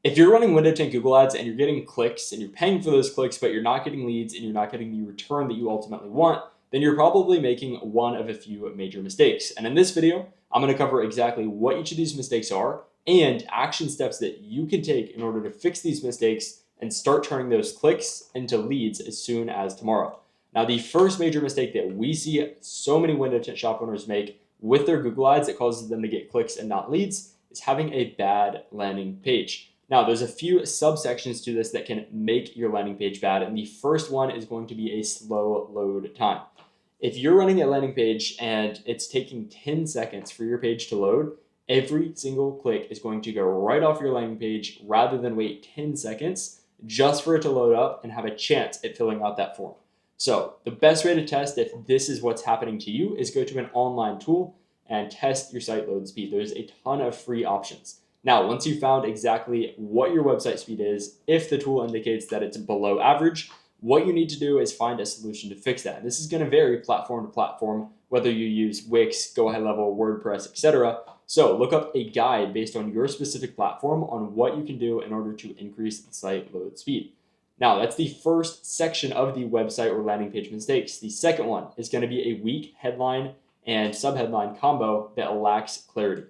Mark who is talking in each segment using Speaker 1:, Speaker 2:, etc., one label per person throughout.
Speaker 1: If you're running window tint Google ads and you're getting clicks and you're paying for those clicks, but you're not getting leads and you're not getting the return that you ultimately want, then you're probably making one of a few major mistakes. And in this video, I'm going to cover exactly what each of these mistakes are and action steps that you can take in order to fix these mistakes and start turning those clicks into leads as soon as tomorrow. Now, the first major mistake that we see so many window tint shop owners make with their Google ads that causes them to get clicks and not leads is having a bad landing page. Now, there's a few subsections to this that can make your landing page bad, and the first one is going to be a slow load time. If you're running a landing page and it's taking 10 seconds for your page to load, every single click is going to go right off your landing page rather than wait 10 seconds just for it to load up and have a chance at filling out that form. So the best way to test if this is what's happening to you is go to an online tool and test your site load speed. There's a ton of free options. Now, once you've found exactly what your website speed is, if the tool indicates that it's below average, what you need to do is find a solution to fix that. This is going to vary platform to platform, whether you use Wix, Go High Level, WordPress, etc. So look up a guide based on your specific platform on what you can do in order to increase the site load speed. Now, that's the first section of the website or landing page mistakes. The second one is going to be a weak headline and subheadline combo that lacks clarity.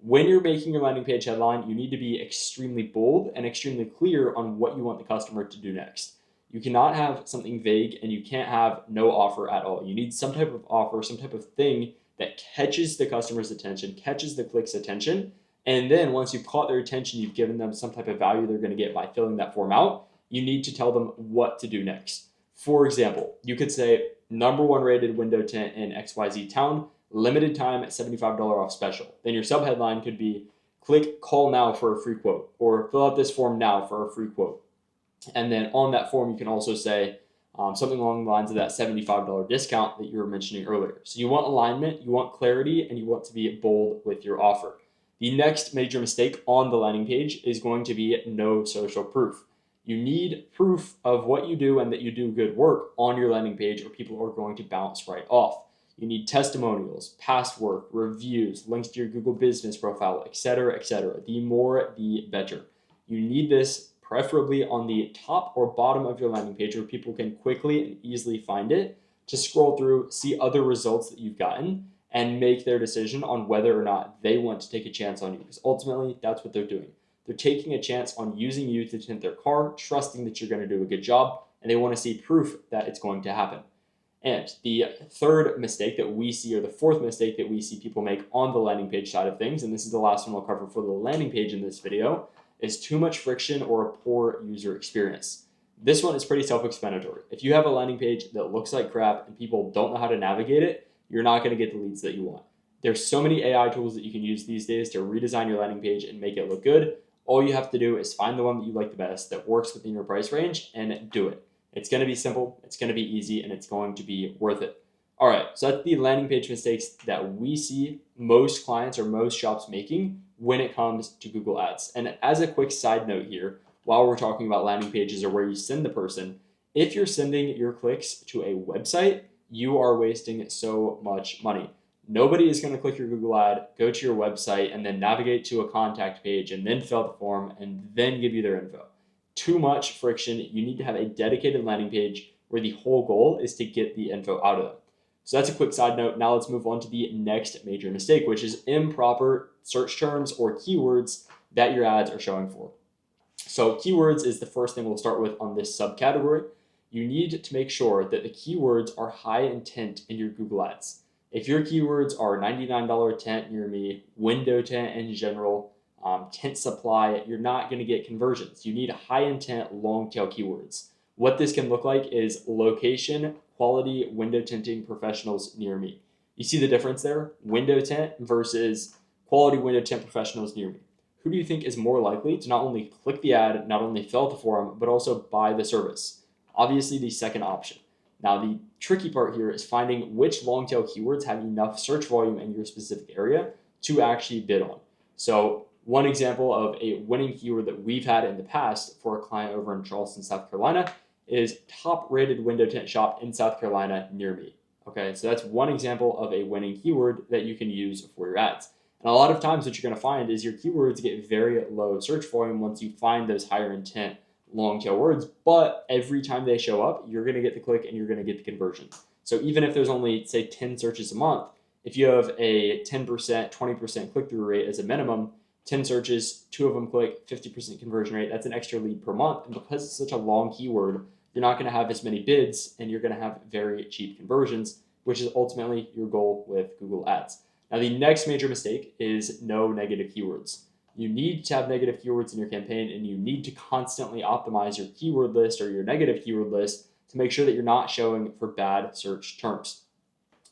Speaker 1: When you're making your landing page headline, you need to be extremely bold and extremely clear on what you want the customer to do next. You cannot have something vague and you can't have no offer at all. You need some type of offer, some type of thing that catches the customer's attention, catches the click's attention. And then once you've caught their attention, you've given them some type of value they're going to get by filling that form out, you need to tell them what to do next. For example, you could say #1 rated window tint in XYZ town, limited time at $75 off special. Then your subheadline could be click call now for a free quote, or fill out this form now for a free quote. And then on that form, you can also say something along the lines of that $75 discount that you were mentioning earlier. So you want alignment, you want clarity, and you want to be bold with your offer. The next major mistake on the landing page is going to be no social proof. You need proof of what you do and that you do good work on your landing page, or people are going to bounce right off. You need testimonials, past work, reviews, links to your Google business profile, etc., etc. The more, the better. You need this preferably on the top or bottom of your landing page where people can quickly and easily find it to scroll through, see other results that you've gotten, and make their decision on whether or not they want to take a chance on you. Because ultimately, that's what they're doing. They're taking a chance on using you to tint their car, trusting that you're going to do a good job, and they want to see proof that it's going to happen. And the third mistake that we see, or the fourth mistake that we see people make on the landing page side of things, and this is the last one I'll cover for the landing page in this video, is too much friction or a poor user experience. This one is pretty self-explanatory. If you have a landing page that looks like crap and people don't know how to navigate it, you're not going to get the leads that you want. There's so many AI tools that you can use these days to redesign your landing page and make it look good. All you have to do is find the one that you like the best, that works within your price range, and do it. It's going to be simple, it's going to be easy, and it's going to be worth it. All right, so that's the landing page mistakes that we see most clients or most shops making when it comes to Google Ads. And as a quick side note here, while we're talking about landing pages or where you send the person, if you're sending your clicks to a website, you are wasting so much money. Nobody is going to click your Google ad, go to your website, and then navigate to a contact page and then fill out the form and then give you their info. Too much friction. You need to have a dedicated landing page where the whole goal is to get the info out of them. So that's a quick side note. Now let's move on to the next major mistake, which is improper search terms or keywords that your ads are showing for. So keywords is the first thing we'll start with on this subcategory. You need to make sure that the keywords are high intent in your Google ads. If your keywords are $99 tint near me, window tint in general, tint supply, you're not going to get conversions. You need high intent, long tail keywords. What this can look like is location, quality, window tinting professionals near me. You see the difference there? Window tint versus quality window tint professionals near me. Who do you think is more likely to not only click the ad, not only fill out the form, but also buy the service? Obviously, the second option. Now, the tricky part here is finding which long tail keywords have enough search volume in your specific area to actually bid on. So one example of a winning keyword that we've had in the past for a client over in Charleston, South Carolina, is top rated window tint shop in South Carolina near me. Okay, so that's one example of a winning keyword that you can use for your ads. And a lot of times what you're going to find is your keywords get very low search volume once you find those higher intent long tail words, but every time they show up, you're going to get the click and you're going to get the conversion. So even if there's only, say, 10 searches a month, if you have a 10%, 20% click-through rate as a minimum, 10 searches, 2 of them click, 50% conversion rate, that's an extra lead per month. And because it's such a long keyword, you're not going to have as many bids and you're going to have very cheap conversions, which is ultimately your goal with Google Ads. Now, the next major mistake is no negative keywords. You need to have negative keywords in your campaign, and you need to constantly optimize your keyword list or your negative keyword list to make sure that you're not showing for bad search terms.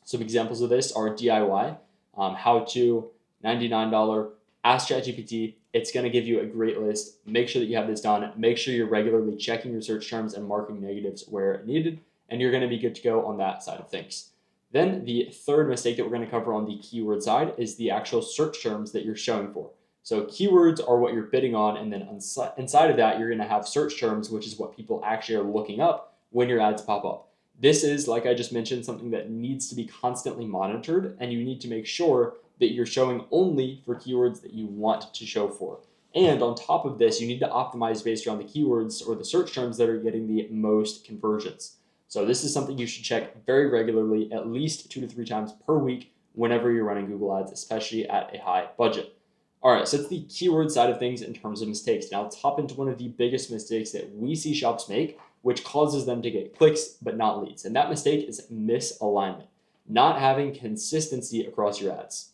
Speaker 1: Some examples of this are DIY, how to, $99, ask ChatGPT. It's going to give you a great list. Make sure that you have this done. Make sure you're regularly checking your search terms and marking negatives where needed, and you're going to be good to go on that side of things. Then the third mistake that we're going to cover on the keyword side is the actual search terms that you're showing for. So keywords are what you're bidding on, and then inside of that, you're going to have search terms, which is what people actually are looking up when your ads pop up. This is, like I just mentioned, something that needs to be constantly monitored, and you need to make sure that you're showing only for keywords that you want to show for. And on top of this, you need to optimize based around the keywords or the search terms that are getting the most conversions. So this is something you should check very regularly, at least 2 to 3 times per week whenever you're running Google Ads, especially at a high budget. All right, so it's the keyword side of things in terms of mistakes. Now let's hop into one of the biggest mistakes that we see shops make, which causes them to get clicks but not leads. And that mistake is misalignment, not having consistency across your ads.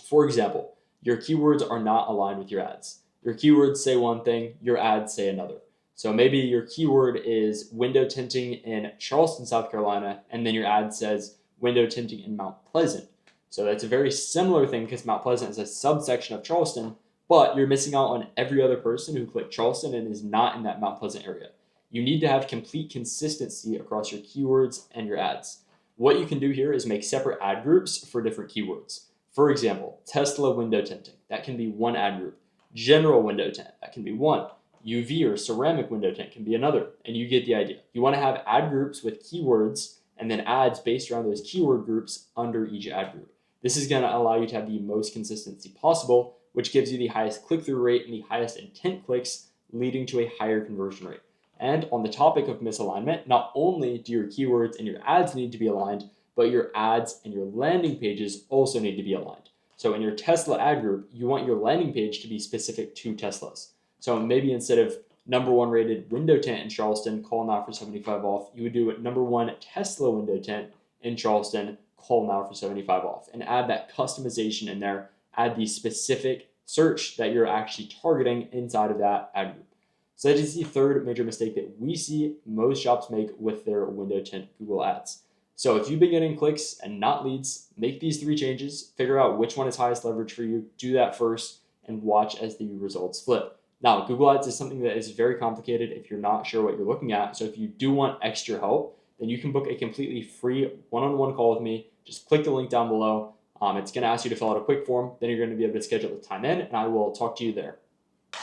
Speaker 1: For example, your keywords are not aligned with your ads. Your keywords say one thing, your ads say another. So maybe your keyword is window tinting in Charleston, South Carolina, and then your ad says window tinting in Mount Pleasant. So that's a very similar thing because Mount Pleasant is a subsection of Charleston, but you're missing out on every other person who clicked Charleston and is not in that Mount Pleasant area. You need to have complete consistency across your keywords and your ads. What you can do here is make separate ad groups for different keywords. For example, Tesla window tinting, that can be one ad group. General window tint, that can be one. UV or ceramic window tint can be another, and you get the idea. You want to have ad groups with keywords and then ads based around those keyword groups under each ad group. This is going to allow you to have the most consistency possible, which gives you the highest click-through rate and the highest intent clicks, leading to a higher conversion rate. And on the topic of misalignment, not only do your keywords and your ads need to be aligned, but your ads and your landing pages also need to be aligned. So in your Tesla ad group, you want your landing page to be specific to Teslas. So maybe instead of #1 rated window tint in Charleston, call now for 75 off, you would do #1 Tesla window tint in Charleston, call now for 75 off, and add that customization in there, add the specific search that you're actually targeting inside of that ad group. So that is the third major mistake that we see most shops make with their window tint Google ads. So if you've been getting clicks and not leads, make these 3 changes, figure out which one is highest leverage for you, do that first, and watch as the results flip. Now, Google Ads is something that is very complicated if you're not sure what you're looking at. So if you do want extra help, then you can book a completely free one-on-one call with me. Just click the link down below. It's going to ask you to fill out a quick form. Then you're going to be able to schedule the time in, and I will talk to you there.